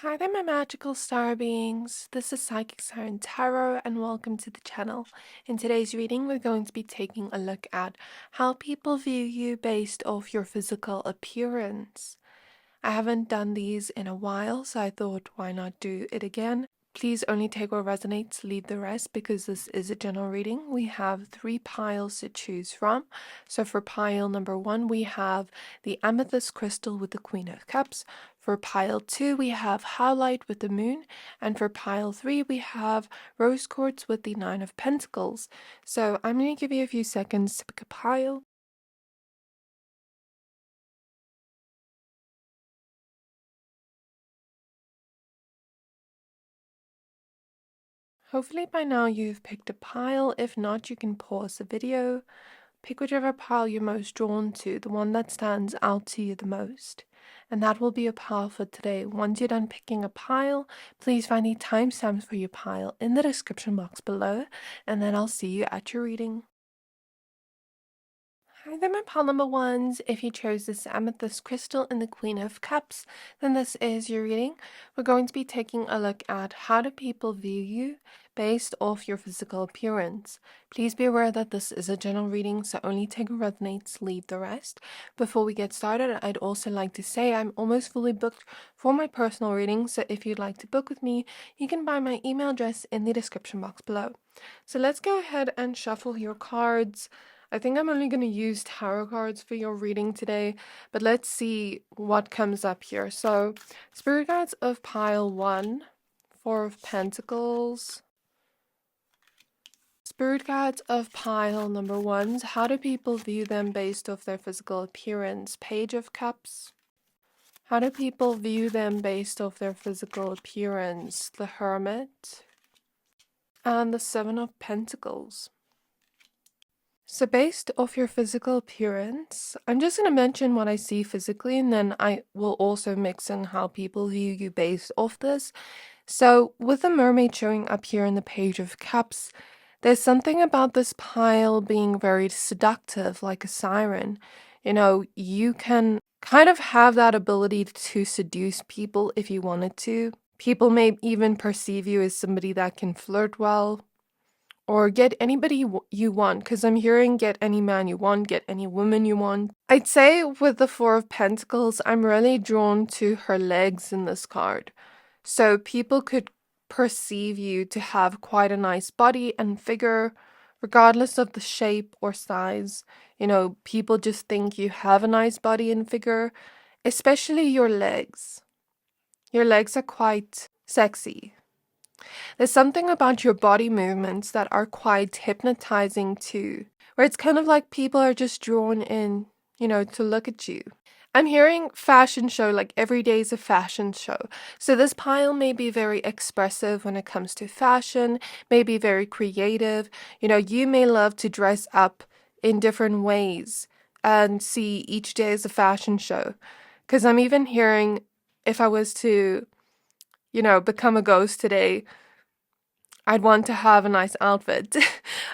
Hi there, my magical star beings. This is Psychic Siren Tarot, and welcome to the channel. In today's reading, we're going to be taking a look at how people view you based off your physical appearance. I haven't done these in a while, so I thought, why not do it again? Please only take what resonates, leave the rest, because this is a general reading. We have 3 piles to choose from. So for pile number 1, we have the Amethyst crystal with the Queen of Cups. For pile 2, we have Howlite with the Moon. And for pile 3, we have Rose Quartz with the 9 of Pentacles. So I'm going to give you a few seconds to pick a pile. Hopefully by now you've picked a pile. If not, you can pause the video. Pick whichever pile you're most drawn to, the one that stands out to you the most. And that will be your pile for today. Once you're done picking a pile, please find the timestamps for your pile in the description box below, and then I'll see you at your reading. Hi there, my pile number 1s. If you chose this Amethyst crystal and the Queen of Cups, then this is your reading. We're going to be taking a look at how do people view you based off your physical appearance. Please be aware that this is a general reading, so only take what resonates, leave the rest. Before we get started, I'd also like to say I'm almost fully booked for my personal reading, so if you'd like to book with me, you can buy my email address in the description box below. So let's go ahead and shuffle your cards. I think I'm only going to use tarot cards for your reading today, but let's see what comes up here. So, Spirit Guides of pile 1, 4 of Pentacles. Spirit Guides of pile number 1s, how do people view them based off their physical appearance? Page of Cups. How do people view them based off their physical appearance? The Hermit. And the 7 of Pentacles. So based off your physical appearance, I'm just going to mention what I see physically, and then I will also mix in how people view you based off this. So with the mermaid showing up here in the Page of Cups, there's something about this pile being very seductive, like a siren. You know, you can kind of have that ability to seduce people if you wanted to. People may even perceive you as somebody that can flirt well. Or get anybody you want, because I'm hearing get any man you want, get any woman you want. I'd say with the 4 of Pentacles, I'm really drawn to her legs in this card. So people could perceive you to have quite a nice body and figure, regardless of the shape or size. You know, people just think you have a nice body and figure, especially your legs. Your legs are quite sexy. There's something about your body movements that are quite hypnotizing too, where it's kind of like people are just drawn in, you know, to look at you. I'm hearing fashion show, like every day is a fashion show. So this pile may be very expressive when it comes to fashion, may be very creative. You know, you may love to dress up in different ways and see each day as a fashion show. Because I'm even hearing if I was to, you know, become a ghost today, I'd want to have a nice outfit.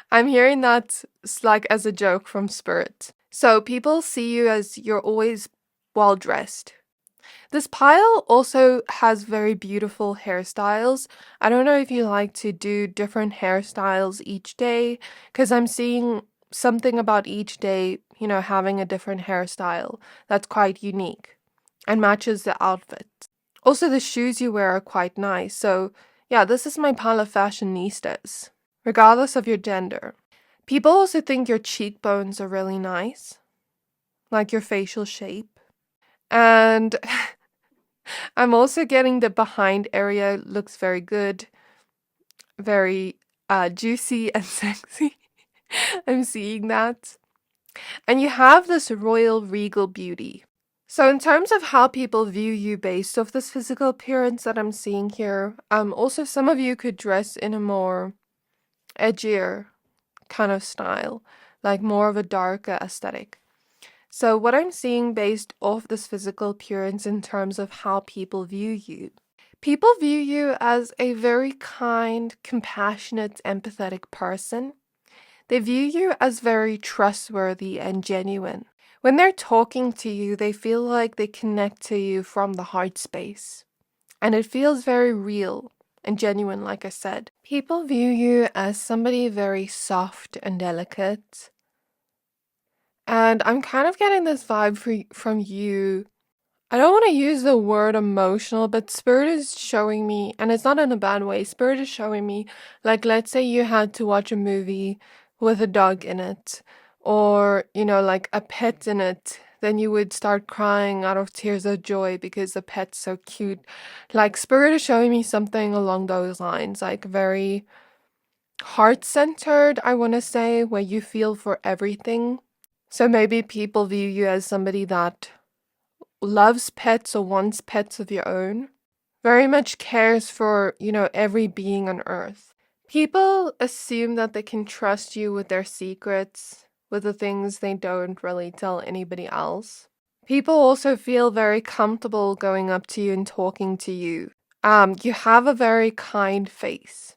I'm hearing that like as a joke from Spirit. So people see you as you're always well dressed. This pile also has very beautiful hairstyles. I don't know if you like to do different hairstyles each day, because I'm seeing something about each day, you know, having a different hairstyle that's quite unique and matches the outfit. Also, the shoes you wear are quite nice. So yeah, this is my pile of fashionistas, regardless of your gender. People also think your cheekbones are really nice, like your facial shape. And I'm also getting the behind area looks very good, very juicy and sexy. I'm seeing that. And you have this royal regal beauty. So in terms of how people view you based off this physical appearance that I'm seeing here, also some of you could dress in a more edgier kind of style, like more of a darker aesthetic. So what I'm seeing based off this physical appearance in terms of how people view you. People view you as a very kind, compassionate, empathetic person. They view you as very trustworthy and genuine. When they're talking to you, they feel like they connect to you from the heart space. And it feels very real and genuine, like I said. People view you as somebody very soft and delicate. And I'm kind of getting this vibe from you. I don't want to use the word emotional, but Spirit is showing me, and it's not in a bad way, Spirit is showing me, like, let's say you had to watch a movie with a dog in it, or, like a pet in it, then you would start crying out of tears of joy because the pet's so cute. Like, Spirit is showing me something along those lines, like very heart-centered, I want to say, where you feel for everything. So maybe people view you as somebody that loves pets or wants pets of your own, very much cares for, every being on earth. People assume that they can trust you with their secrets, with the things they don't really tell anybody else. People also feel very comfortable going up to you and talking to you. You have a very kind face.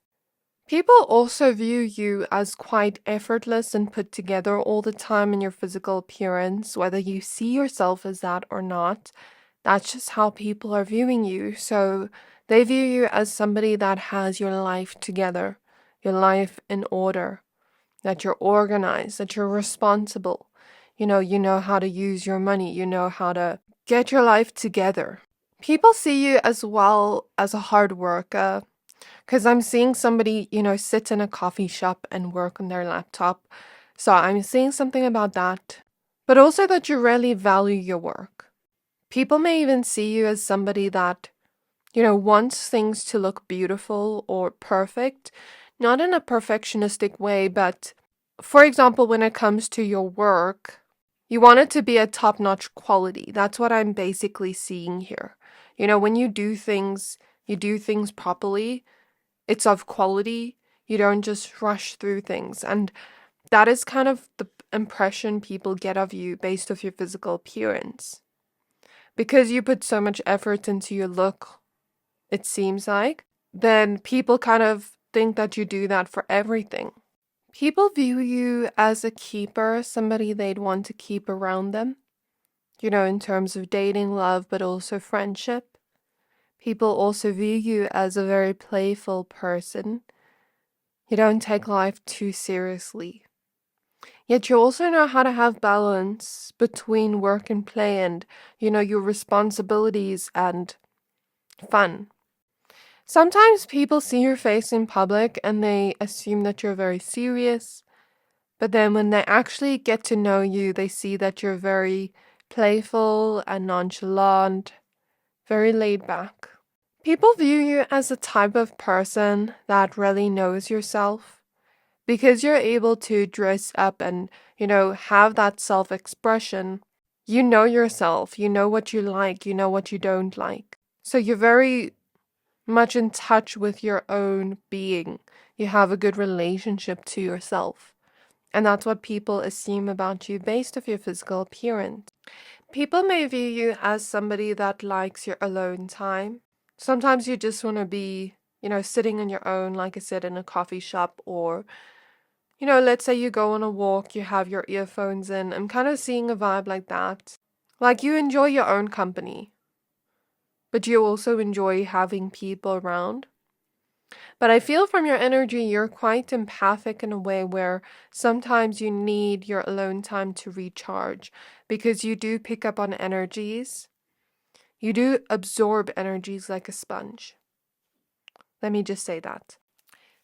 People also view you as quite effortless and put together all the time in your physical appearance, whether you see yourself as that or not. That's just how people are viewing you. So they view you as somebody that has your life together, your life in order, that you're organized, that you're responsible. You know how to use your money, you know how to get your life together. People see you as well as a hard worker. Because I'm seeing somebody, sit in a coffee shop and work on their laptop. So I'm seeing something about that. But also that you really value your work. People may even see you as somebody that, wants things to look beautiful or perfect. Not in a perfectionistic way, but for example, when it comes to your work, you want it to be a top-notch quality. That's what I'm basically seeing here. When you do things properly. It's of quality. You don't just rush through things. And that is kind of the impression people get of you based off your physical appearance. Because you put so much effort into your look, it seems like, then people kind of think that you do that for everything. People view you as a keeper, somebody they'd want to keep around them, in terms of dating, love, but also friendship. People also view you as a very playful person. You don't take life too seriously. Yet you also know how to have balance between work and play and, your responsibilities and fun. Sometimes people see your face in public and they assume that you're very serious, but then when they actually get to know you, they see that you're very playful and nonchalant, very laid back. People view you as a type of person that really knows yourself. Because you're able to dress up and, have that self-expression, you know yourself, you know what you like, you know what you don't like. So you're very much in touch with your own being. You have a good relationship to yourself. And that's what people assume about you based off your physical appearance. People may view you as somebody that likes your alone time. Sometimes you just want to be, sitting on your own, like I said, in a coffee shop or let's say you go on a walk, you have your earphones in. I'm kind of seeing a vibe like that. Like you enjoy your own company, but you also enjoy having people around. But I feel from your energy, you're quite empathic in a way where sometimes you need your alone time to recharge because you do pick up on energies. You do absorb energies like a sponge. Let me just say that.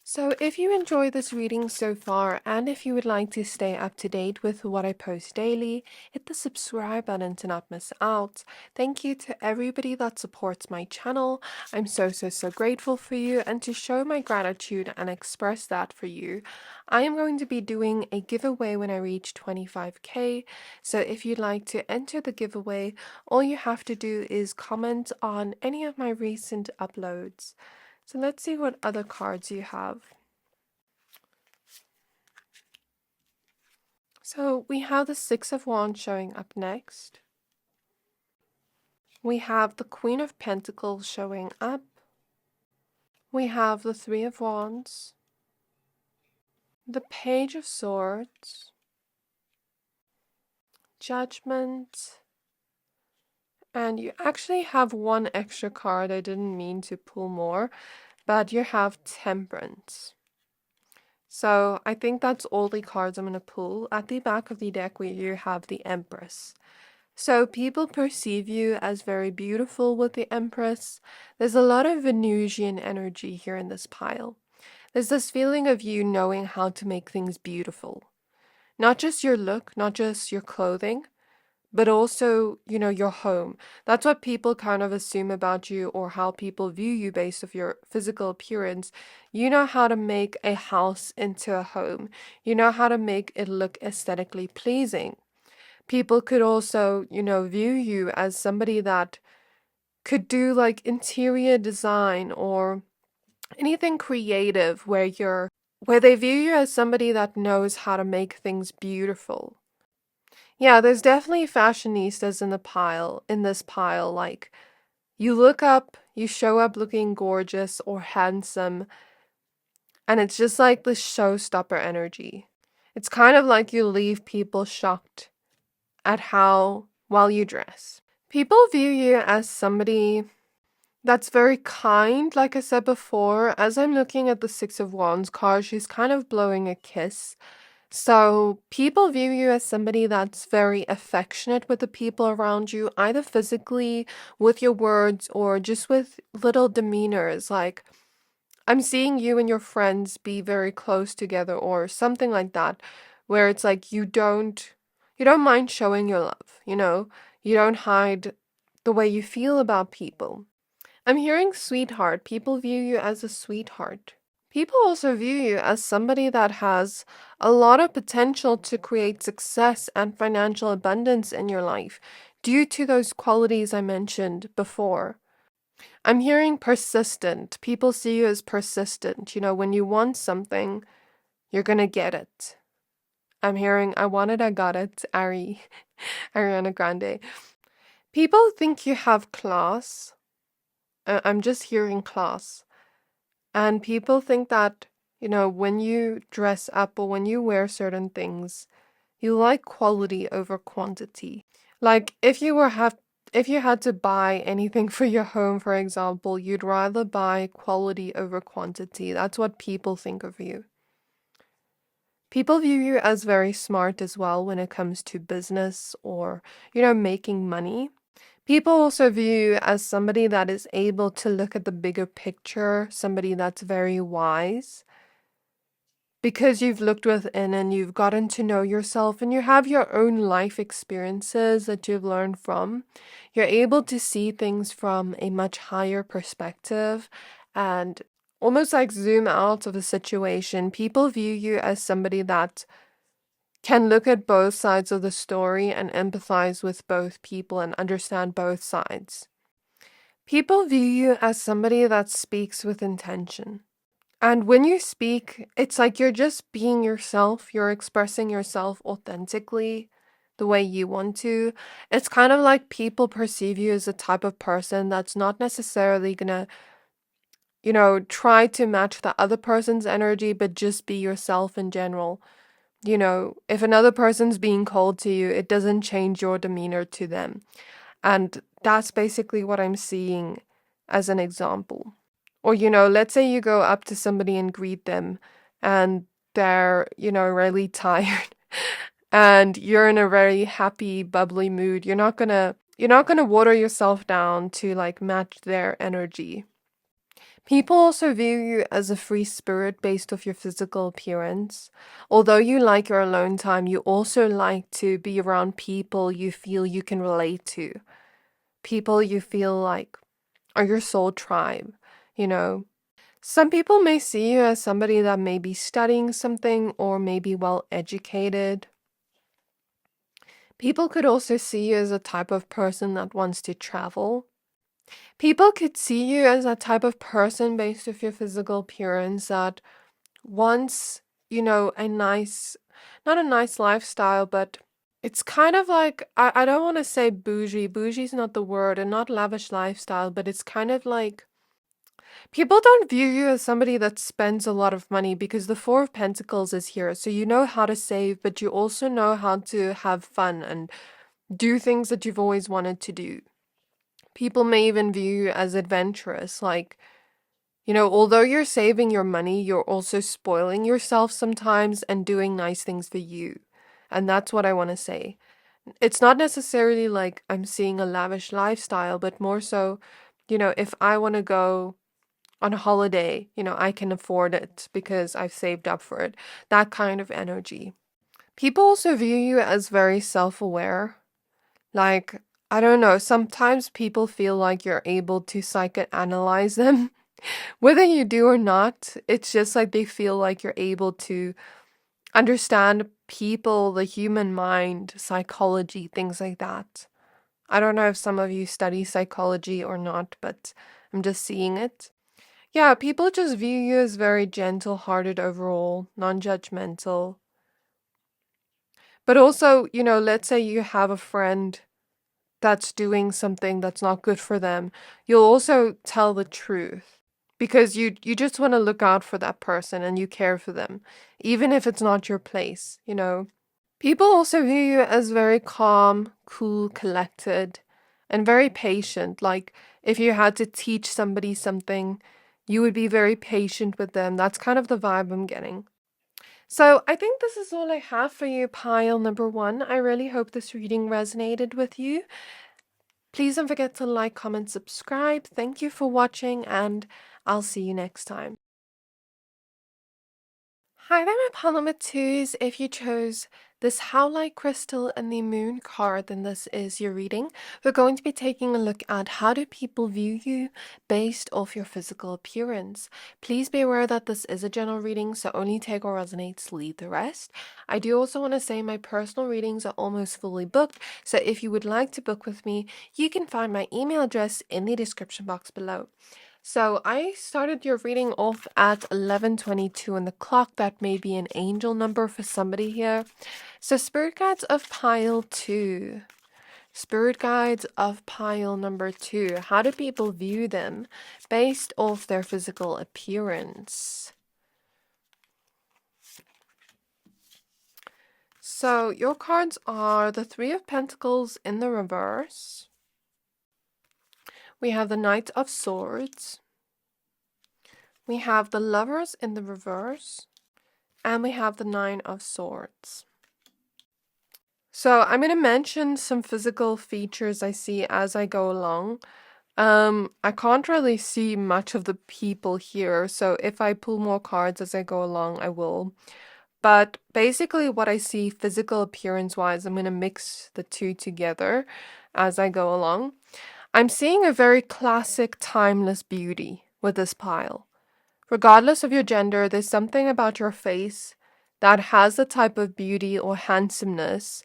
So if you enjoyed this reading so far, and if you would like to stay up to date with what I post daily, hit the subscribe button to not miss out. Thank you to everybody that supports my channel. I'm so grateful for you, and to show my gratitude and express that for you, I am going to be doing a giveaway when I reach 25k. So if you'd like to enter the giveaway, all you have to do is comment on any of my recent uploads. So let's see what other cards you have. So we have the Six of Wands showing up next. We have the Queen of Pentacles showing up. We have the Three of Wands, the Page of Swords, Judgment, And you actually have one extra card. I didn't mean to pull more, but you have Temperance. So I think that's all the cards I'm going to pull. At the back of the deck, you have the Empress. So people perceive you as very beautiful with the Empress. There's a lot of Venusian energy here in this pile. There's this feeling of you knowing how to make things beautiful. Not just your look, not just your clothing, but also, your home. That's what people kind of assume about you, or how people view you based off your physical appearance. You know how to make a house into a home. You know how to make it look aesthetically pleasing. People could also, view you as somebody that could do like interior design or anything creative where they view you as somebody that knows how to make things beautiful. Yeah, there's definitely fashionistas in this pile. Like, you look up, you show up looking gorgeous or handsome, and it's just like this showstopper energy. It's kind of like you leave people shocked at how well you dress. People view you as somebody that's very kind, like I said before. As I'm looking at the Six of Wands card, she's kind of blowing a kiss. So people view you as somebody that's very affectionate with the people around you, either physically, with your words, or just with little demeanors. Like, I'm seeing you and your friends be very close together or something like that, where it's like you don't mind showing your love, You don't hide the way you feel about people. I'm hearing sweetheart. People view you as a sweetheart. People also view you as somebody that has a lot of potential to create success and financial abundance in your life due to those qualities I mentioned before. I'm hearing persistent. People see you as persistent. When you want something, you're going to get it. I'm hearing I want it, I got it, Ariana Grande. People think you have class. I'm just hearing class. And people think that, when you dress up or when you wear certain things, you like quality over quantity. Like, if you had to buy anything for your home, for example, you'd rather buy quality over quantity. That's what people think of you. People view you as very smart as well when it comes to business or, making money. People also view you as somebody that is able to look at the bigger picture, somebody that's very wise. Because you've looked within and you've gotten to know yourself and you have your own life experiences that you've learned from, you're able to see things from a much higher perspective and almost like zoom out of a situation. People view you as somebody that can look at both sides of the story and empathize with both people and understand both sides. People view you as somebody that speaks with intention. And when you speak, it's like you're just being yourself. You're expressing yourself authentically the way you want to. It's kind of like people perceive you as a type of person that's not necessarily gonna, try to match the other person's energy, but just be yourself in general. If another person's being cold to you, it doesn't change your demeanor to them. And that's basically what I'm seeing as an example. Or, let's say you go up to somebody and greet them and they're, really tired and you're in a very happy, bubbly mood. You're not gonna water yourself down to like match their energy. People also view you as a free spirit based off your physical appearance. Although you like your alone time, you also like to be around people you feel you can relate to. People you feel like are your soul tribe, Some people may see you as somebody that may be studying something or may be well educated. People could also see you as a type of person that wants to travel. People could see you as a type of person based off your physical appearance that wants, a nice, not a nice lifestyle, but it's kind of like, I don't want to say bougie. Bougie's not the word, and not lavish lifestyle, but it's kind of like, people don't view you as somebody that spends a lot of money because the Four of Pentacles is here. So you know how to save, but you also know how to have fun and do things that you've always wanted to do. People may even view you as adventurous. Like, although you're saving your money, you're also spoiling yourself sometimes and doing nice things for you. And that's what I want to say. It's not necessarily like I'm seeing a lavish lifestyle, but more so, if I want to go on a holiday, I can afford it because I've saved up for it. That kind of energy. People also view you as very self-aware. Like, I don't know, sometimes people feel like you're able to psychoanalyze them. Whether you do or not, it's just like they feel like you're able to understand people, the human mind, psychology, things like that. I don't know if some of you study psychology or not, but I'm just seeing it. Yeah, people just view you as very gentle-hearted overall, non-judgmental. But also, let's say you have a friend that's doing something that's not good for them, you'll also tell the truth because you just want to look out for that person and you care for them, even if it's not your place. People also view you as very calm, cool, collected, and very patient. Like, if you had to teach somebody something, you would be very patient with them. That's kind of the vibe I'm getting. So I think this is all I have for you, pile number 1. I really hope this reading resonated with you. Please don't forget to like, comment, subscribe. Thank you for watching, and I'll see you next time. Hi there, my pile number 2s. If you chose this Howlite crystal and the moon card, then this is your reading. We're going to be taking a look at how do people view you based off your physical appearance. Please be aware that this is a general reading, so only take what resonates, leave the rest. I do also want to say my personal readings are almost fully booked, so if you would like to book with me, you can find my email address in the description box below. So I started your reading off at 11:22 on the clock. That may be an angel number for somebody here. So spirit guides of pile 2. Spirit guides of pile number 2. How do people view them based off their physical appearance? So your cards are the 3 of Pentacles in the reverse. We have the Knight of Swords. We have the Lovers in the reverse. And we have the 9 of Swords. So I'm going to mention some physical features I see as I go along. I can't really see much of the people here, so if I pull more cards as I go along, I will. But basically what I see physical appearance-wise, I'm going to mix the two together as I go along. I'm seeing a very classic, timeless beauty with this pile. Regardless of your gender, there's something about your face that has the type of beauty or handsomeness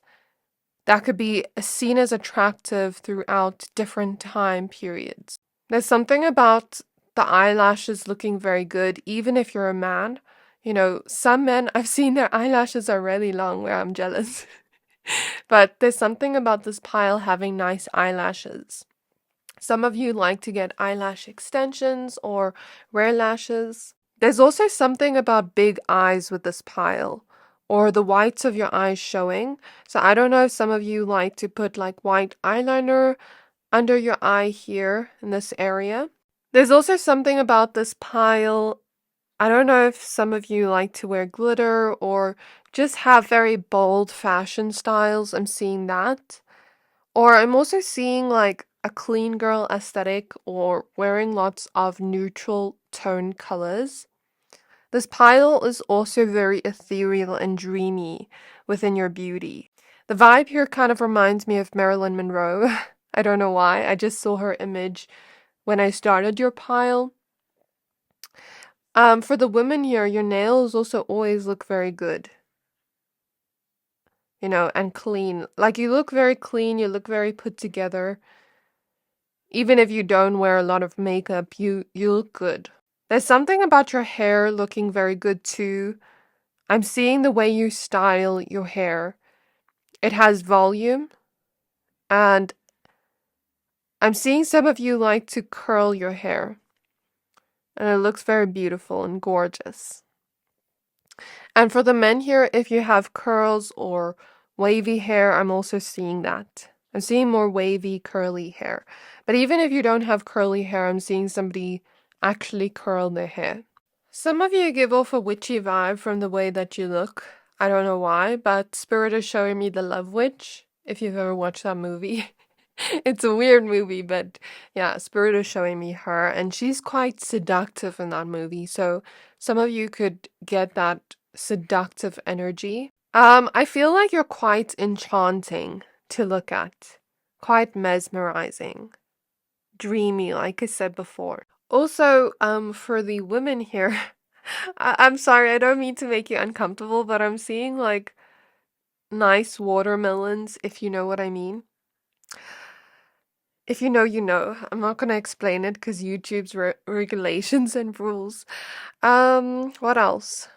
that could be seen as attractive throughout different time periods. There's something about the eyelashes looking very good, even if you're a man. Some men, I've seen their eyelashes are really long where I'm jealous. But there's something about this pile having nice eyelashes. Some of you like to get eyelash extensions or wear lashes. There's also something about big eyes with this pile, or the whites of your eyes showing. So I don't know if some of you like to put like white eyeliner under your eye here in this area. There's also something about this pile. I don't know if some of you like to wear glitter or just have very bold fashion styles. I'm seeing that. Or I'm also seeing like a clean girl aesthetic or wearing lots of neutral tone colors. This pile is also very ethereal and dreamy within your beauty. The vibe here kind of reminds me of Marilyn Monroe. I don't know why. I just saw her image when I started your pile. For the women here, your nails also always look very good. And clean. Like, you look very clean, you look very put together. Even if you don't wear a lot of makeup, you look good. There's something about your hair looking very good too. I'm seeing the way you style your hair. It has volume, and I'm seeing some of you like to curl your hair. And it looks very beautiful and gorgeous. And for the men here, if you have curls or wavy hair, I'm also seeing that. I'm seeing more wavy, curly hair. But even if you don't have curly hair, I'm seeing somebody actually curl their hair. Some of you give off a witchy vibe from the way that you look. I don't know why, but Spirit is showing me The Love Witch, if you've ever watched that movie. It's a weird movie, but yeah, Spirit is showing me her, and she's quite seductive in that movie. So some of you could get that seductive energy. I feel like you're quite enchanting to look at, quite mesmerizing, dreamy, like I said before. Also, for the women here, I'm sorry, I don't mean to make you uncomfortable, but I'm seeing like nice watermelons, if you know what I mean. If you know, you know. I'm not gonna explain it because YouTube's regulations and rules. What else?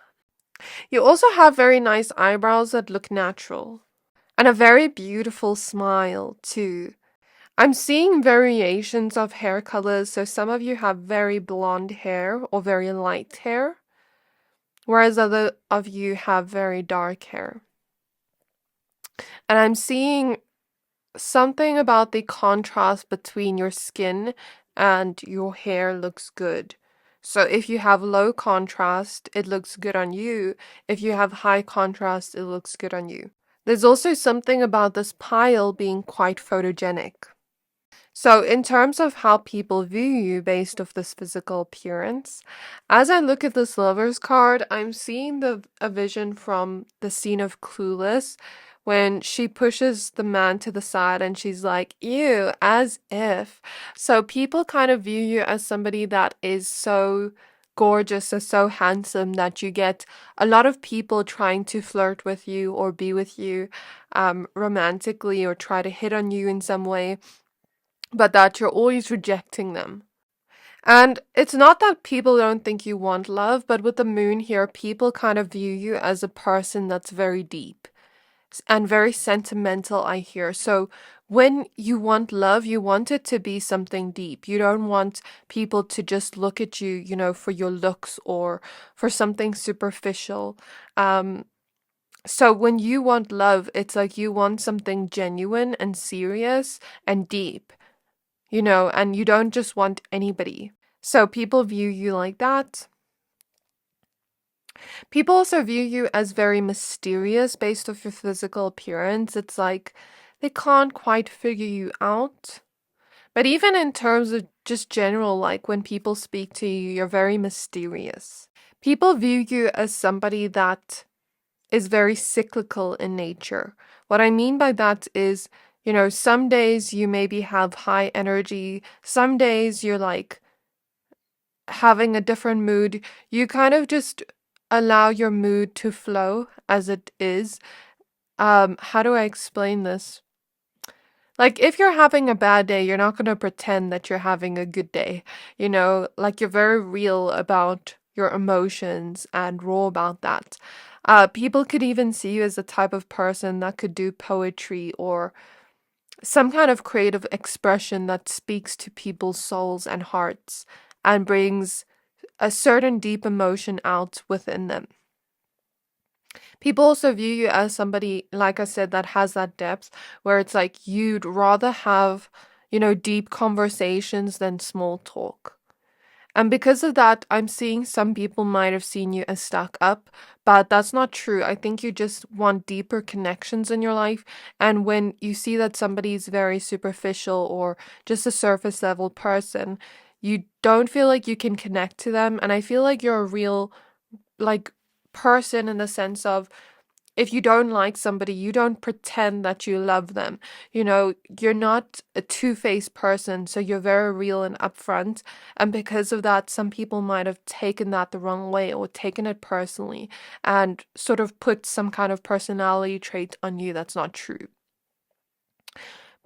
You also have very nice eyebrows that look natural. And a very beautiful smile, too. I'm seeing variations of hair colors, so some of you have very blonde hair or very light hair, whereas other of you have very dark hair. And I'm seeing something about the contrast between your skin and your hair looks good. So if you have low contrast, it looks good on you. If you have high contrast, it looks good on you. There's also something about this pile being quite photogenic. So in terms of how people view you based off this physical appearance, as I look at this Lovers card, I'm seeing a vision from the scene of Clueless when she pushes the man to the side and she's like, ew, as if. So people kind of view you as somebody that is so gorgeous or so handsome that you get a lot of people trying to flirt with you or be with you romantically or try to hit on you in some way, but that you're always rejecting them. And it's not that people don't think you want love, but with the moon here, people kind of view you as a person that's very deep and very sentimental, I hear. So when you want love, you want it to be something deep. You don't want people to just look at you, you know, for your looks or for something superficial. So when you want love, it's like you want something genuine and serious and deep, you know, and you don't just want anybody. So people view you like that. People also view you as very mysterious based off your physical appearance. It's like they can't quite figure you out. But even in terms of just general, like when people speak to you, you're very mysterious. People view you as somebody that is very cyclical in nature. What I mean by that is, you know, some days you maybe have high energy, some days you're like having a different mood. You kind of just allow your mood to flow as it is. How do I explain this? Like, if you're having a bad day, you're not going to pretend that you're having a good day. You know, like you're very real about your emotions and raw about that. People could even see you as the type of person that could do poetry or some kind of creative expression that speaks to people's souls and hearts and brings a certain deep emotion out within them. People also view you as somebody, like I said, that has that depth where it's like you'd rather have, you know, deep conversations than small talk. And because of that, I'm seeing some people might have seen you as stuck up, but that's not true. I think you just want deeper connections in your life. And when you see that somebody's very superficial or just a surface level person, you don't feel like you can connect to them. And I feel like you're a real, like, person in the sense of if you don't like somebody, you don't pretend that you love them. You know, you're not a two-faced person, so you're very real and upfront. And because of that, some people might have taken that the wrong way or taken it personally and sort of put some kind of personality trait on you that's not true.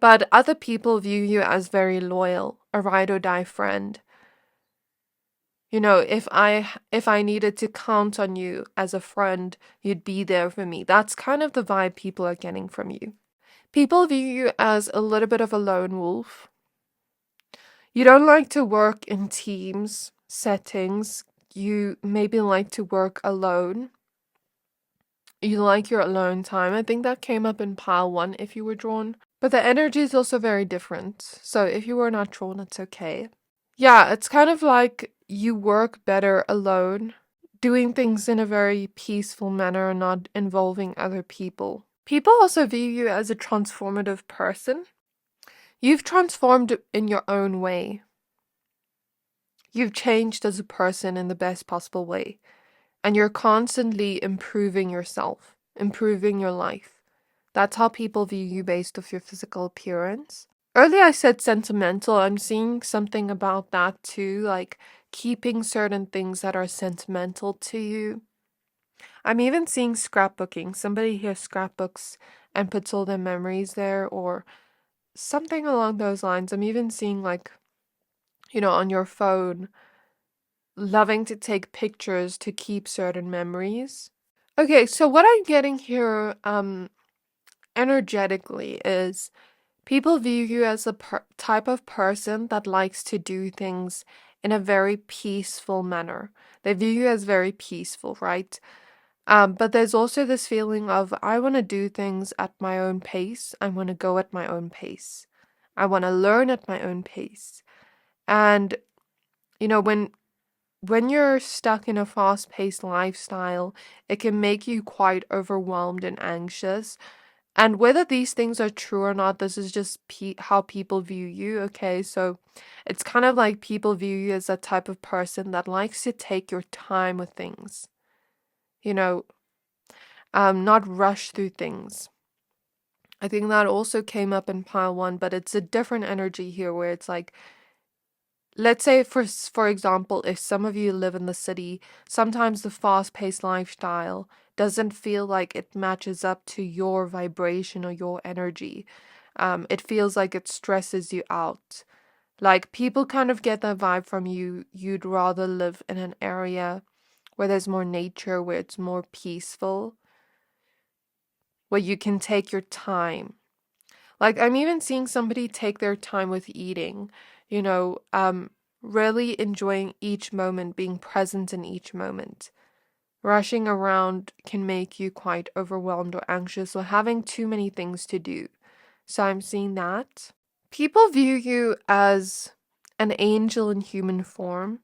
But other people view you as very loyal, a ride or die friend. You know, if I needed to count on you as a friend, you'd be there for me. That's kind of the vibe people are getting from you. People view you as a little bit of a lone wolf. You don't like to work in teams, settings. You maybe like to work alone. You like your alone time. I think that came up in pile 1 if you were drawn. But the energy is also very different. So if you were not drawn, it's okay. Yeah, it's kind of like you work better alone, doing things in a very peaceful manner and not involving other people. People also view you as a transformative person. You've transformed in your own way. You've changed as a person in the best possible way. And you're constantly improving yourself, improving your life. That's how people view you based off your physical appearance. Earlier I said sentimental. I'm seeing something about that too, like keeping certain things that are sentimental to you. I'm even seeing scrapbooking. Somebody here scrapbooks and puts all their memories there or something along those lines. I'm even seeing like, on your phone, loving to take pictures to keep certain memories. Okay, so what I'm getting here energetically is people view you as a type of person that likes to do things in a very peaceful manner. They view you as very peaceful, right? But there's also this feeling of, I want to do things at my own pace. I want to go at my own pace. I want to learn at my own pace. And, when you're stuck in a fast-paced lifestyle, it can make you quite overwhelmed and anxious. And whether these things are true or not, this is just how people view you, okay? So it's kind of like people view you as a type of person that likes to take your time with things. Not rush through things. I think that also came up in pile 1, but it's a different energy here where it's like, let's say for example, if some of you live in the city, sometimes the fast-paced lifestyle doesn't feel like it matches up to your vibration or your energy. It feels like it stresses you out. Like people kind of get that vibe from you. You'd rather live in an area where there's more nature, where it's more peaceful, where you can take your time. Like I'm even seeing somebody take their time with eating, really enjoying each moment, being present in each moment. Rushing around can make you quite overwhelmed or anxious or having too many things to do. So I'm seeing that. People view you as an angel in human form.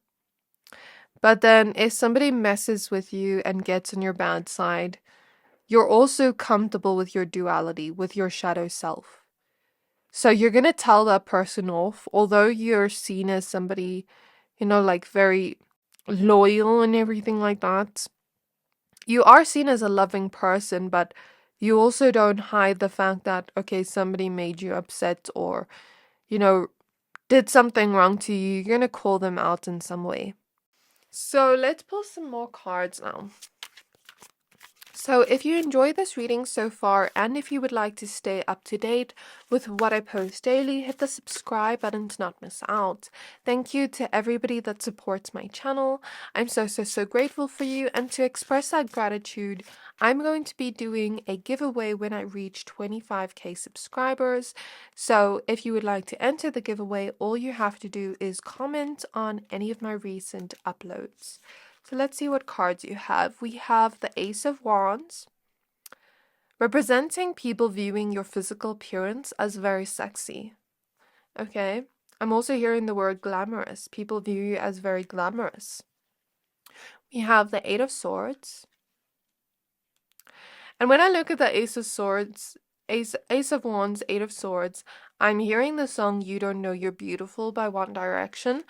But then if somebody messes with you and gets on your bad side, you're also comfortable with your duality, with your shadow self. So you're going to tell that person off, although you're seen as somebody, like very loyal and everything like that. You are seen as a loving person, but you also don't hide the fact that, okay, somebody made you upset or, did something wrong to you. You're going to call them out in some way. So let's pull some more cards now. So if you enjoyed this reading so far, and if you would like to stay up to date with what I post daily, hit the subscribe button to not miss out. Thank you to everybody that supports my channel. I'm so grateful for you, and to express that gratitude, I'm going to be doing a giveaway when I reach 25k subscribers. So if you would like to enter the giveaway, all you have to do is comment on any of my recent uploads. So let's see what cards you have. We have the Ace of Wands, representing people viewing your physical appearance as very sexy. Okay. I'm also hearing the word glamorous. People view you as very glamorous. We have the Eight of Swords. And when I look at the Ace of Swords, Ace of Wands, Eight of Swords, I'm hearing the song You Don't Know You're Beautiful by One Direction.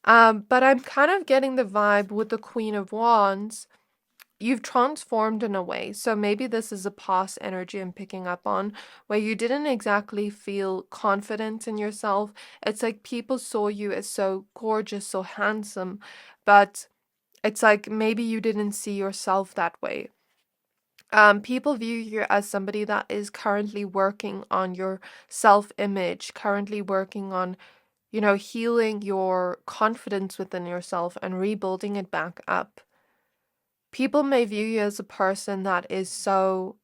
But I'm kind of getting the vibe with the Queen of Wands. You've transformed in a way. So maybe this is a past energy I'm picking up on, where you didn't exactly feel confident in yourself. It's like people saw you as so gorgeous, so handsome, but it's like maybe you didn't see yourself that way. People view you as somebody that is currently working on your self-image, currently working on, healing your confidence within yourself and rebuilding it back up. People may view you as a person that is so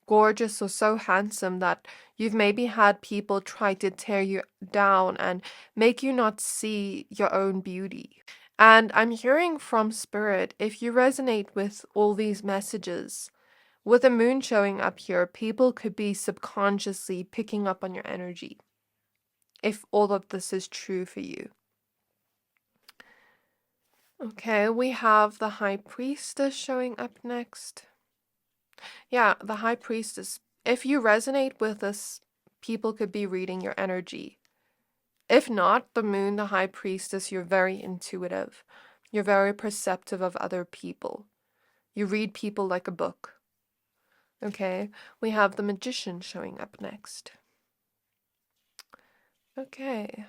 gorgeous or so handsome that you've maybe had people try to tear you down and make you not see your own beauty. And I'm hearing from Spirit, if you resonate with all these messages, with the moon showing up here, people could be subconsciously picking up on your energy, if all of this is true for you. Okay, we have the High Priestess showing up next. Yeah, the High Priestess. If you resonate with this, people could be reading your energy. If not, the Moon, the High Priestess, you're very intuitive. You're very perceptive of other people. You read people like a book. Okay, we have the Magician showing up next. Okay.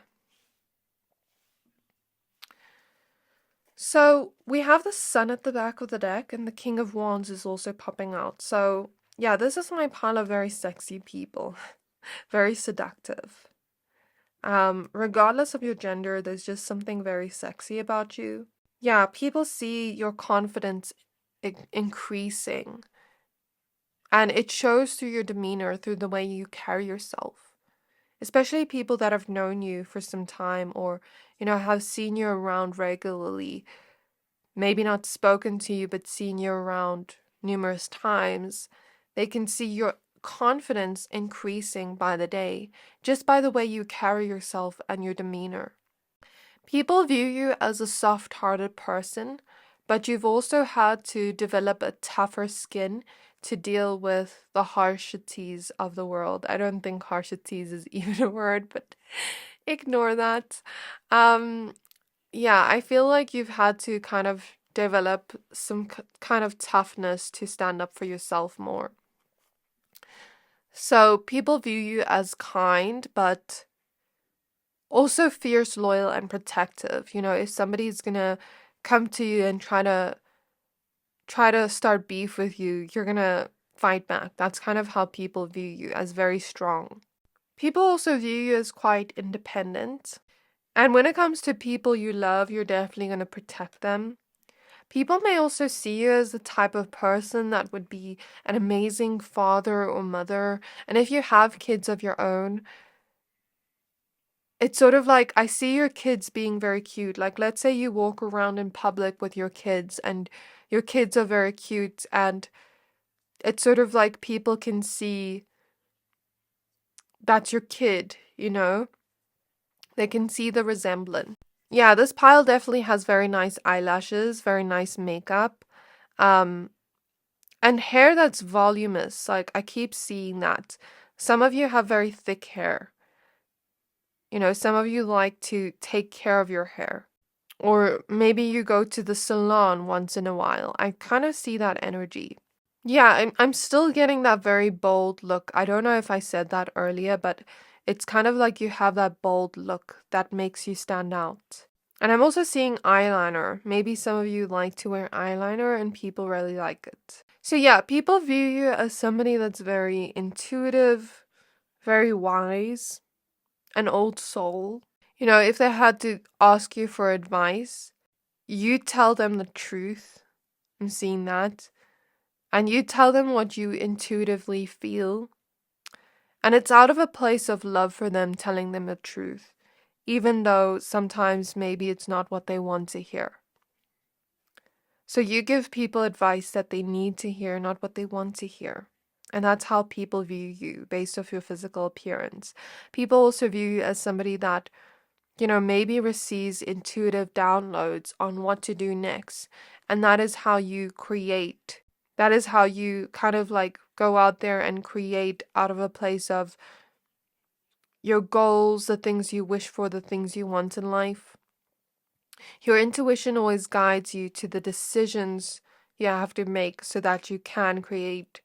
So we have the Sun at the back of the deck, and the King of Wands is also popping out. So yeah, this is my pile of very sexy people. Very seductive. Regardless of your gender, there's just something very sexy about you. Yeah, people see your confidence increasing. And it shows through your demeanor, through the way you carry yourself. Especially people that have known you for some time or, have seen you around regularly. Maybe not spoken to you, but seen you around numerous times. They can see your confidence increasing by the day, just by the way you carry yourself and your demeanor. People view you as a soft-hearted person, but you've also had to develop a tougher skin to deal with the harshities of the world. I don't think harshities is even a word, but ignore that. Yeah, I feel like you've had to kind of develop some kind of toughness to stand up for yourself more. So people view you as kind, but also fierce, loyal, and protective. If somebody's gonna come to you and try to start beef with you, you're gonna fight back. That's kind of how people view you, as very strong. People also view you as quite independent. And when it comes to people you love, you're definitely gonna protect them. People may also see you as the type of person that would be an amazing father or mother. And if you have kids of your own, it's sort of like I see your kids being very cute. Like, let's say you walk around in public with your kids and your kids are very cute, and it's sort of like people can see that's your kid, They can see the resemblance. Yeah, this pile definitely has very nice eyelashes, very nice makeup, and hair that's voluminous. Like, I keep seeing that. Some of you have very thick hair. Some of you like to take care of your hair. Or maybe you go to the salon once in a while. I kind of see that energy. Yeah, I'm still getting that very bold look. I don't know if I said that earlier, but it's kind of like you have that bold look that makes you stand out. And I'm also seeing eyeliner. Maybe some of you like to wear eyeliner and people really like it. So yeah, people view you as somebody that's very intuitive, very wise, an old soul. If they had to ask you for advice, you tell them the truth. I'm seeing that. And you tell them what you intuitively feel. And it's out of a place of love for them telling them the truth, even though sometimes maybe it's not what they want to hear. So you give people advice that they need to hear, not what they want to hear. And that's how people view you based off your physical appearance. People also view you as somebody that, maybe receives intuitive downloads on what to do next. And that is how you create. That is how you kind of like go out there and create out of a place of your goals, the things you wish for, the things you want in life. Your intuition always guides you to the decisions you have to make so that you can create,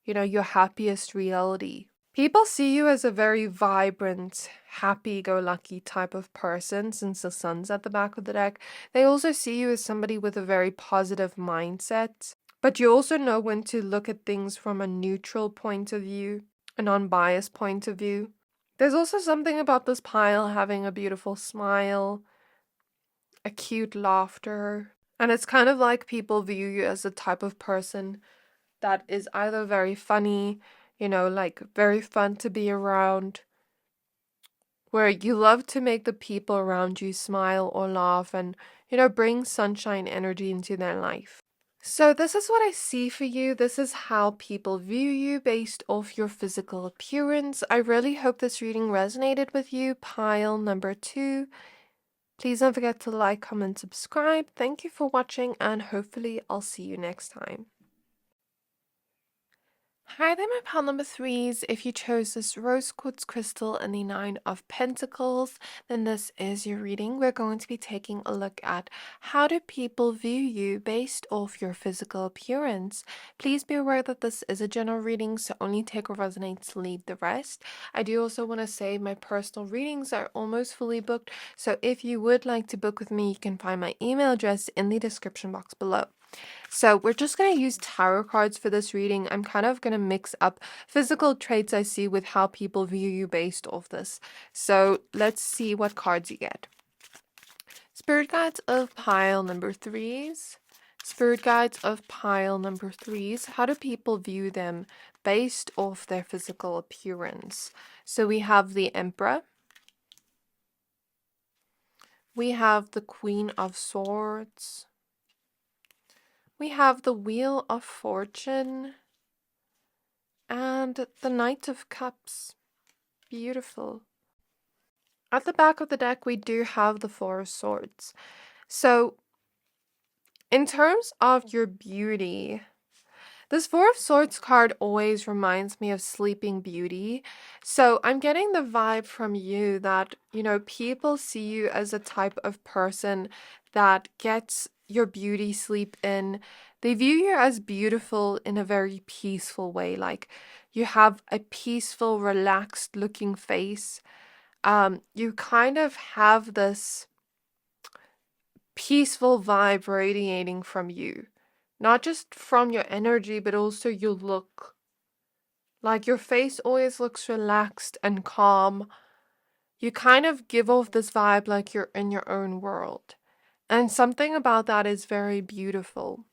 your happiest reality. People see you as a very vibrant, happy-go-lucky type of person since the sun's at the back of the deck. They also see you as somebody with a very positive mindset. But you also know when to look at things from a neutral point of view, a non-biased point of view. There's also something about this pile having a beautiful smile, a cute laughter. And it's kind of like people view you as the type of person that is either very funny, like very fun to be around, where you love to make the people around you smile or laugh and, bring sunshine energy into their life. So this is what I see for you. This is how people view you based off your physical appearance. I really hope this reading resonated with you. Pile number 2. Please don't forget to like, comment, subscribe. Thank you for watching, and hopefully I'll see you next time. Hi there, my pile number 3s. If you chose this rose quartz crystal and the 9 of Pentacles, then this is your reading. We're going to be taking a look at how do people view you based off your physical appearance. Please be aware that this is a general reading, so only take what resonates, leave the rest. I do also want to say my personal readings are almost fully booked, so if you would like to book with me, you can find my email address in the description box below. So we're just going to use tarot cards for this reading. I'm kind of going to mix up physical traits I see with how people view you based off this. So let's see what cards you get. Spirit guides of pile number 3s. Spirit guides of pile number 3s. How do people view them based off their physical appearance? So we have the Emperor. We have the Queen of Swords. We have the Wheel of Fortune and the Knight of Cups. Beautiful. At the back of the deck, we do have the Four of Swords. So, in terms of your beauty, this Four of Swords card always reminds me of Sleeping Beauty. So I'm getting the vibe from you that, people see you as a type of person that gets your beauty sleep in. They view you as beautiful in a very peaceful way. Like you have a peaceful, relaxed looking face. You kind of have this peaceful vibe radiating from you. Not just from your energy, but also your look. Like your face always looks relaxed and calm. You kind of give off this vibe like you're in your own world. And something about that is very beautiful.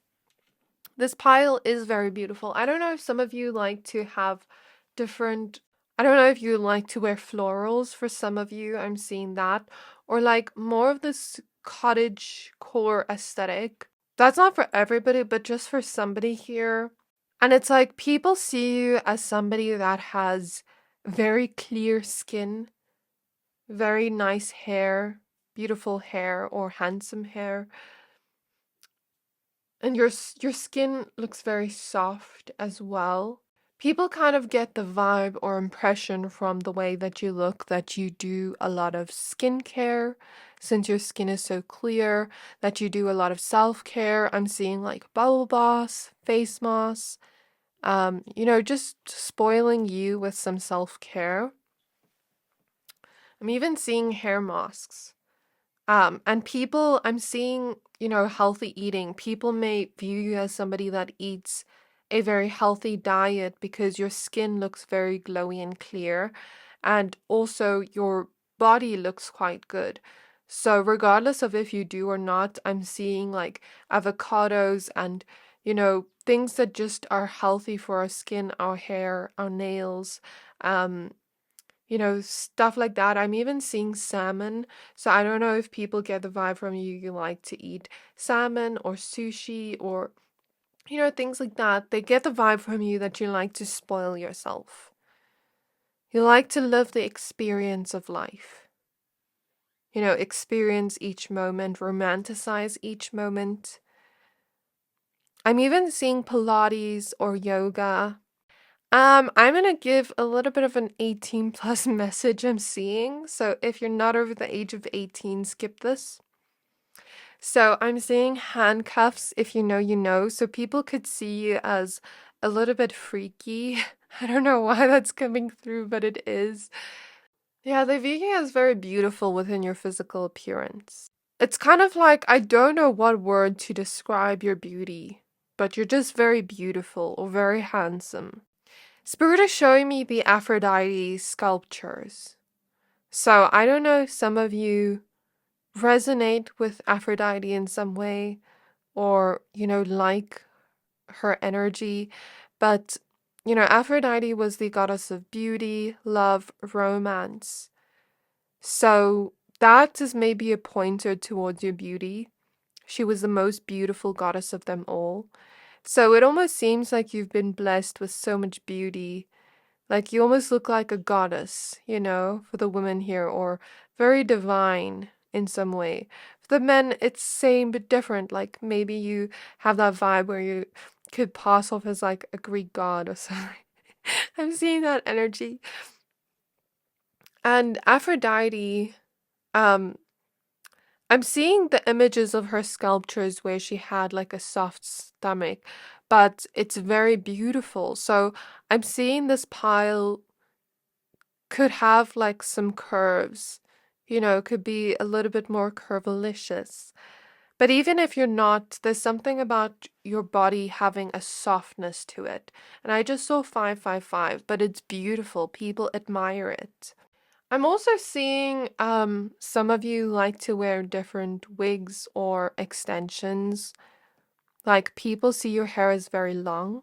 This pile is very beautiful. I don't know if some of you like to have I don't know if you like to wear florals. For some of you, I'm seeing that. Or like more of this cottage core aesthetic. That's not for everybody, but just for somebody here. And it's like people see you as somebody that has very clear skin, very nice hair, beautiful hair or handsome hair. And your skin looks very soft as well. People kind of get the vibe or impression from the way that you look that you do a lot of skincare, since your skin is so clear, that you do a lot of self-care. I'm seeing like bubble baths, face masks, just spoiling you with some self-care. I'm even seeing hair masks. And people, I'm seeing, healthy eating. People may view you as somebody that eats a very healthy diet because your skin looks very glowy and clear. And also your body looks quite good. So regardless of if you do or not, I'm seeing like avocados and, things that just are healthy for our skin, our hair, our nails, stuff like that. I'm even seeing salmon. So I don't know if people get the vibe from you, you like to eat salmon or sushi or, things like that. They get the vibe from you that you like to spoil yourself. You like to live the experience of life. Experience each moment, romanticize each moment. I'm even seeing Pilates or yoga. I'm gonna give a little bit of an 18 plus message I'm seeing. So if you're not over the age of 18, skip this. So I'm seeing handcuffs. If you know, you know. So people could see you as a little bit freaky. I don't know why that's coming through, but it is. Yeah, they view you as very beautiful within your physical appearance. It's kind of like, I don't know what word to describe your beauty, but you're just very beautiful or very handsome. Spirit is showing me the Aphrodite sculptures. So I don't know if some of you resonate with Aphrodite in some way or, like her energy. But, Aphrodite was the goddess of beauty, love, romance. So that is maybe a pointer towards your beauty. she was the most beautiful goddess of them all. So it almost seems like you've been blessed with so much beauty. Like you almost look like a goddess, for the women here, or very divine in some way. For the men, it's same but different. Like maybe you have that vibe where you could pass off as like a Greek god or something. I'm seeing that energy. And Aphrodite, um, I'm seeing the images of her sculptures where she had like a soft stomach, but it's very beautiful. So I'm seeing this pile could have like some curves, could be a little bit more curvilicious. But even if you're not, there's something about your body having a softness to it. And I just saw 555, but it's beautiful. People admire it. I'm also seeing some of you like to wear different wigs or extensions. Like people see your hair as very long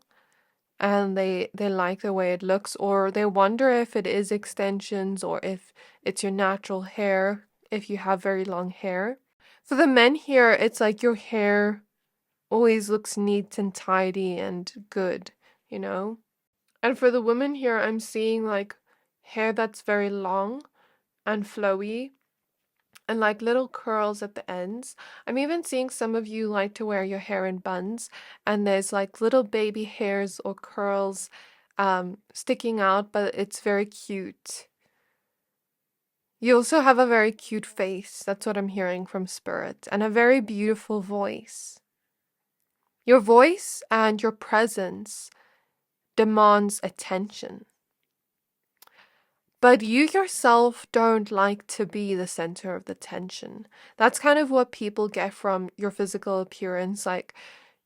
and they like the way it looks, or they wonder if it is extensions or if it's your natural hair if you have very long hair. For the men here, it's like your hair always looks neat and tidy and good, you know? And for the women here, I'm seeing like hair that's very long and flowy and like little curls at the ends. I'm even seeing some of you like to wear your hair in buns, and there's like little baby hairs or curls sticking out, but it's very cute. You also have a very cute face. That's what I'm hearing from Spirit, and a very beautiful voice. Your voice and your presence demands attention. But you yourself don't like to be the center of the attention. That's kind of what people get from your physical appearance. Like,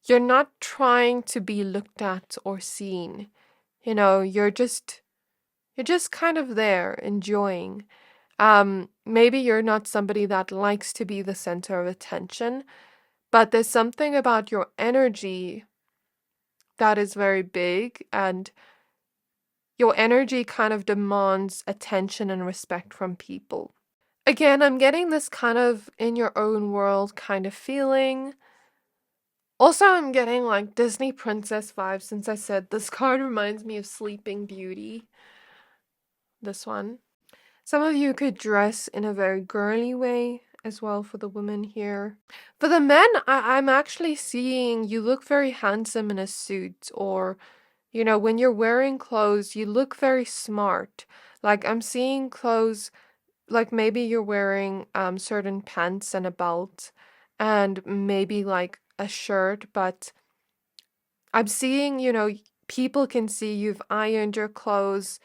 you're not trying to be looked at or seen. You're just kind of there, enjoying. Maybe you're not somebody that likes to be the center of attention, but there's something about your energy that is very big, and your energy kind of demands attention and respect from people. Again, I'm getting this kind of in your own world kind of feeling. Also, I'm getting like Disney princess vibes, since I said this card reminds me of Sleeping Beauty. This one. Some of you could dress in a very girly way as well for the women here. For the men, I'm actually seeing you look very handsome in a suit, or when you're wearing clothes, you look very smart. Like I'm seeing clothes, like maybe you're wearing certain pants and a belt and maybe like a shirt, but I'm seeing, people can see you've ironed your clothes,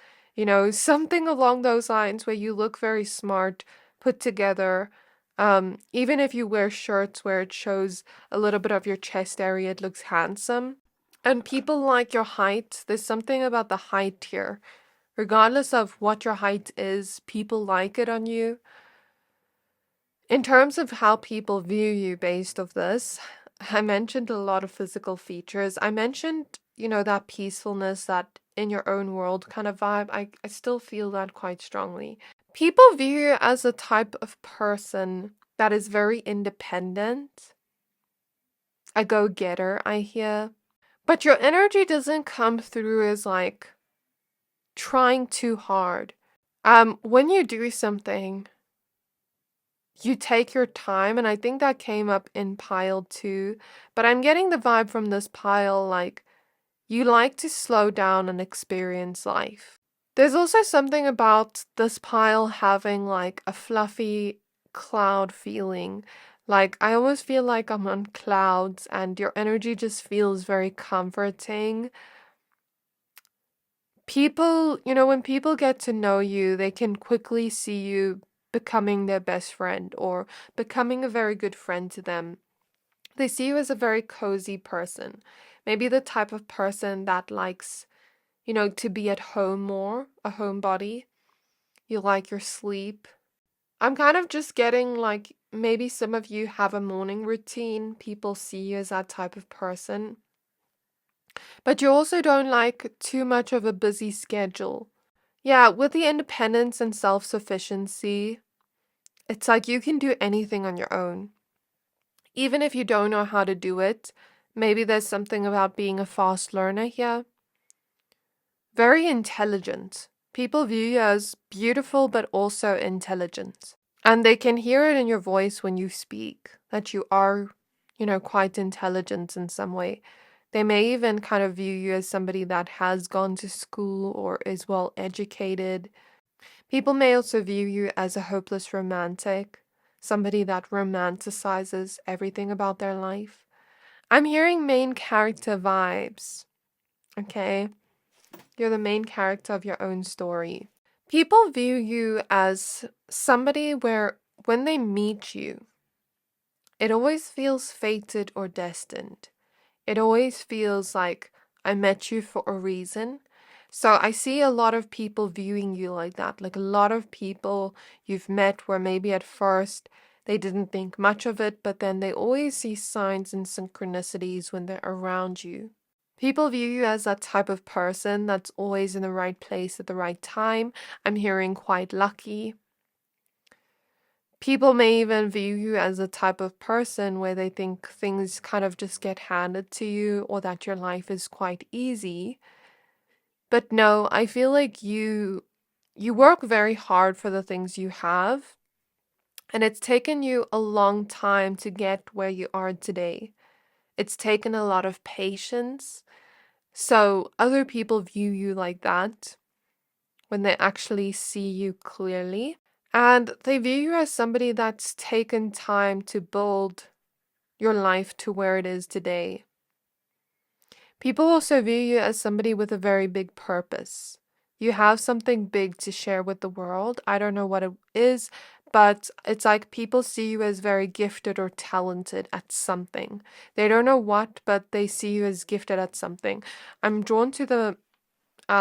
something along those lines where you look very smart, put together. Even if you wear shirts where it shows a little bit of your chest area, it looks handsome. And people like your height. There's something about the height here. Regardless of what your height is, people like it on you. In terms of how people view you based off this, I mentioned a lot of physical features. I mentioned, that peacefulness, that in your own world kind of vibe. I still feel that quite strongly. People view you as a type of person that is very independent, a go-getter, I hear. But your energy doesn't come through as like trying too hard. When you do something, you take your time, and I think that came up in pile 2, but I'm getting the vibe from this pile like you like to slow down and experience life. There's also something about this pile having like a fluffy cloud feeling. Like I almost feel like I'm on clouds, and your energy just feels very comforting. People, when people get to know you, they can quickly see you becoming their best friend or becoming a very good friend to them. They see you as a very cozy person. Maybe the type of person that likes, to be at home more, a homebody. You like your sleep. I'm kind of just getting like maybe some of you have a morning routine. People see you as that type of person. But you also don't like too much of a busy schedule. Yeah, with the independence and self-sufficiency, it's like you can do anything on your own. Even if you don't know how to do it, maybe there's something about being a fast learner here. Very intelligent. People view you as beautiful but also intelligent. And they can hear it in your voice when you speak, that you are, quite intelligent in some way. They may even kind of view you as somebody that has gone to school or is well educated. People may also view you as a hopeless romantic, somebody that romanticizes everything about their life. I'm hearing main character vibes, okay? You're the main character of your own story. People view you as somebody where when they meet you, it always feels fated or destined. It always feels like I met you for a reason. So I see a lot of people viewing you like that. Like a lot of people you've met where maybe at first they didn't think much of it, but then they always see signs and synchronicities when they're around you. People view you as that type of person that's always in the right place at the right time. I'm hearing quite lucky. People may even view you as a type of person where they think things kind of just get handed to you or that your life is quite easy. But no, I feel like you work very hard for the things you have, and it's taken you a long time to get where you are today. It's taken a lot of patience. So other people view you like that when they actually see you clearly. And they view you as somebody that's taken time to build your life to where it is today. People also view you as somebody with a very big purpose. You have something big to share with the world. I don't know what it is, but it's like people see you as very gifted or talented at something. They don't know what, but they see you as gifted at something. I'm drawn to the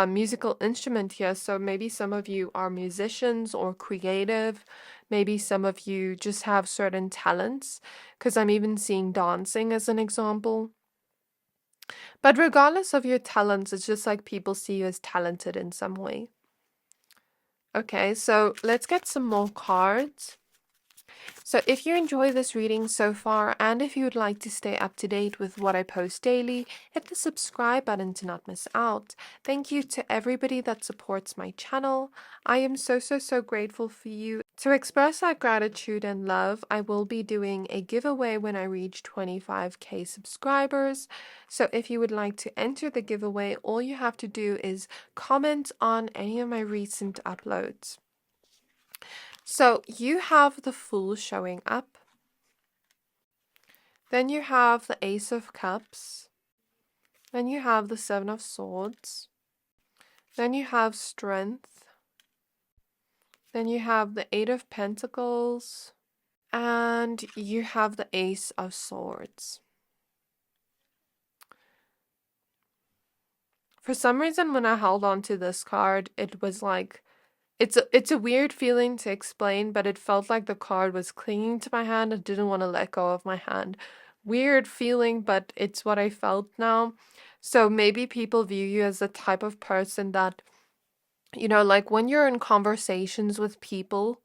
musical instrument here. So maybe some of you are musicians or creative. Maybe some of you just have certain talents, because I'm even seeing dancing as an example. But regardless of your talents, it's just like people see you as talented in some way. Okay, so let's get some more cards. So if you enjoy this reading so far, and if you would like to stay up to date with what I post daily, hit the subscribe button to not miss out. Thank you to everybody that supports my channel. I am so grateful for you. To express that gratitude and love, I will be doing a giveaway when I reach 25k subscribers. So if you would like to enter the giveaway, all you have to do is comment on any of my recent uploads. So you have the Fool showing up. Then you have the Ace of Cups. Then you have the Seven of Swords. Then you have Strength. Then you have the Eight of Pentacles. And you have the Ace of Swords. For some reason, when I held on to this card, it was like, it's a weird feeling to explain, but it felt like the card was clinging to my hand. I didn't want to let go of my hand. Weird feeling, but it's what I felt now. So maybe people view you as the type of person that, like when you're in conversations with people,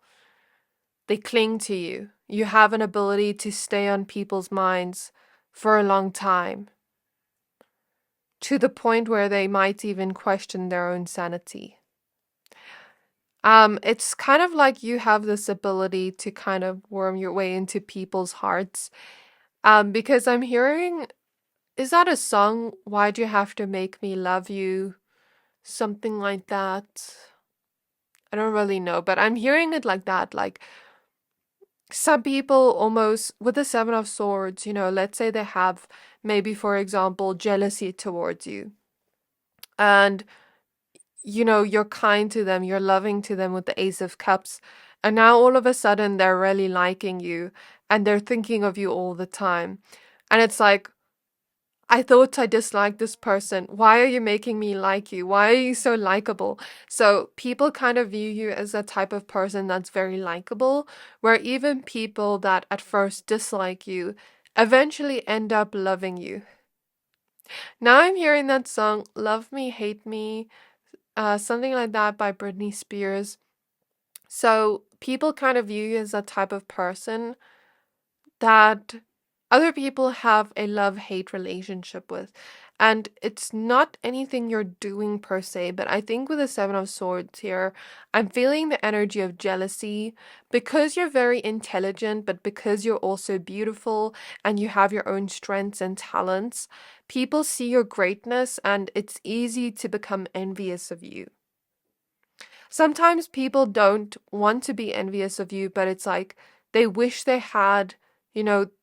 they cling to you. You have an ability to stay on people's minds for a long time, to the point where they might even question their own sanity. It's kind of like you have this ability to kind of worm your way into people's hearts. Because I'm hearing, is that a song? Why'd you have to make me love you? Something like that. I don't really know, but I'm hearing it like that. Like some people almost, with the Seven of Swords, let's say they have maybe, for example, jealousy towards you. And you're kind to them, you're loving to them with the Ace of Cups. And now all of a sudden they're really liking you and they're thinking of you all the time. And it's like, I thought I disliked this person. Why are you making me like you? Why are you so likable? So people kind of view you as a type of person that's very likable, where even people that at first dislike you eventually end up loving you. Now I'm hearing that song, Love Me, Hate Me, something like that by Britney Spears. So people kind of view you as a type of person that other people have a love-hate relationship with. And it's not anything you're doing per se, but I think with the Seven of Swords here, I'm feeling the energy of jealousy because you're very intelligent, but because you're also beautiful and you have your own strengths and talents. People see your greatness and it's easy to become envious of you. Sometimes people don't want to be envious of you, but it's like they wish they had,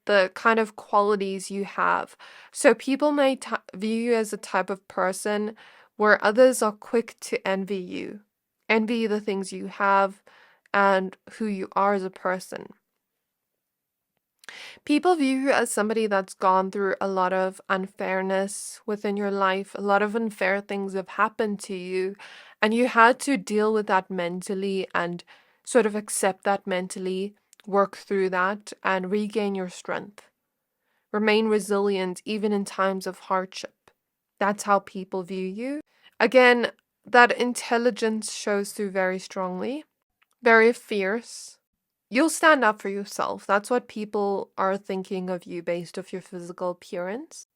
the kind of qualities you have. So people may view you as a type of person where others are quick to envy you, envy the things you have and who you are as a person. People view you as somebody that's gone through a lot of unfairness within your life. A lot of unfair things have happened to you, and you had to deal with that mentally and sort of accept that mentally, work through that, and regain your strength. Remain resilient even in times of hardship. That's how people view you. Again, that intelligence shows through very strongly, very fierce. You'll stand up for yourself. That's what people are thinking of you based off your physical appearance.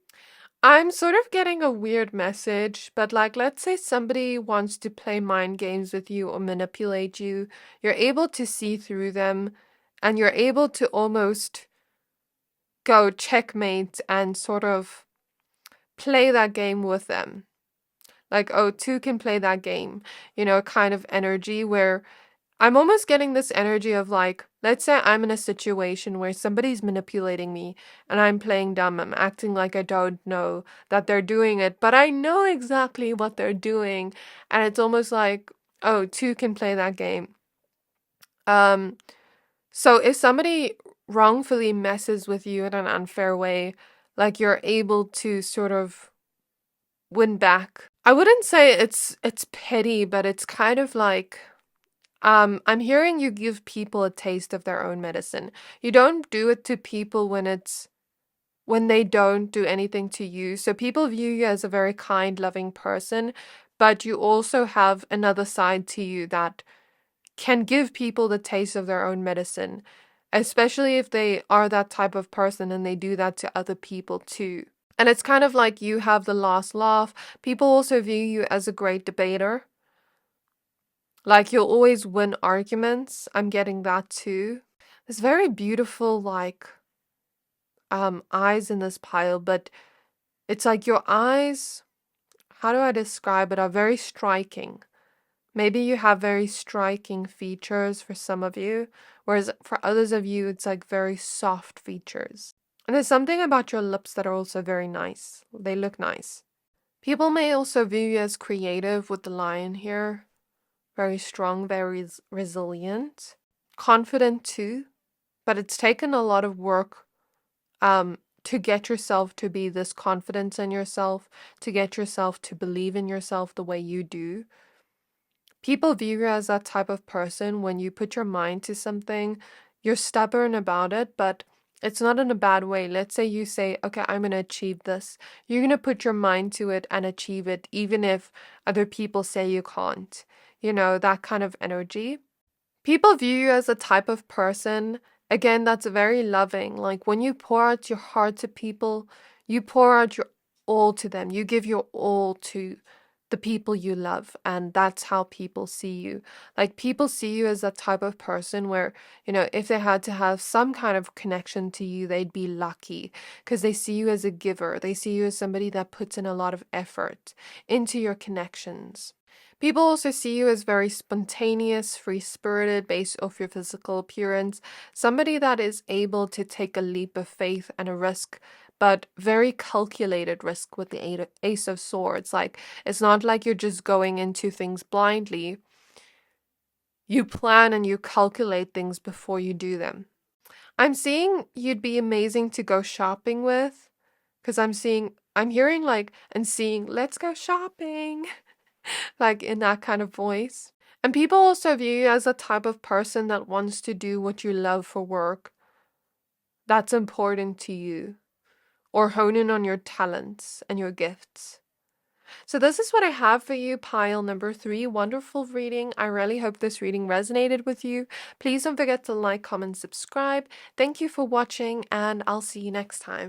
I'm sort of getting a weird message, but like, let's say somebody wants to play mind games with you or manipulate you. You're able to see through them and you're able to almost go checkmate and sort of play that game with them. Like, oh, two can play that game, kind of energy where I'm almost getting this energy of like, let's say I'm in a situation where somebody's manipulating me and I'm playing dumb. I'm acting like I don't know that they're doing it, but I know exactly what they're doing. And it's almost like, oh, two can play that game. So if somebody wrongfully messes with you in an unfair way, like you're able to sort of win back. I wouldn't say it's petty, but it's kind of like I'm hearing you give people a taste of their own medicine. You don't do it to people when they don't do anything to you. So people view you as a very kind, loving person, but you also have another side to you that can give people the taste of their own medicine, especially if they are that type of person and they do that to other people too. And it's kind of like you have the last laugh. People also view you as a great debater. Like you'll always win arguments. I'm getting that too. There's very beautiful eyes in this pile, but it's like your eyes, how do I describe it, are very striking. Maybe you have very striking features for some of you, whereas for others of you it's like very soft features. And there's something about your lips that are also very nice. They look nice. People may also view you as creative with the lion here. Very strong, very resilient, confident too, but it's taken a lot of work to get yourself to be this confidence in yourself, to get yourself to believe in yourself the way you do. People view you as that type of person when you put your mind to something, you're stubborn about it, but it's not in a bad way. Let's say you say, okay, I'm going to achieve this. You're going to put your mind to it and achieve it, even if other people say you can't. That kind of energy. People view you as a type of person, again, that's very loving. Like when you pour out your heart to people, you pour out your all to them. You give your all to the people you love, and that's how people see you. Like people see you as that type of person where, if they had to have some kind of connection to you, they'd be lucky because they see you as a giver. They see you as somebody that puts in a lot of effort into your connections. People also see you as very spontaneous, free-spirited based off your physical appearance, somebody that is able to take a leap of faith and a risk, but very calculated risk with the Ace of Swords. Like, it's not like you're just going into things blindly. You plan and you calculate things before you do them. I'm seeing you'd be amazing to go shopping with, because I'm hearing and seeing, let's go shopping. Like in that kind of voice. And people also view you as a type of person that wants to do what you love for work. That's important to you. Or hone in on your talents and your gifts. So this is what I have for you, pile number 3. Wonderful reading. I really hope this reading resonated with you. Please don't forget to like, comment, subscribe. Thank you for watching, and I'll see you next time.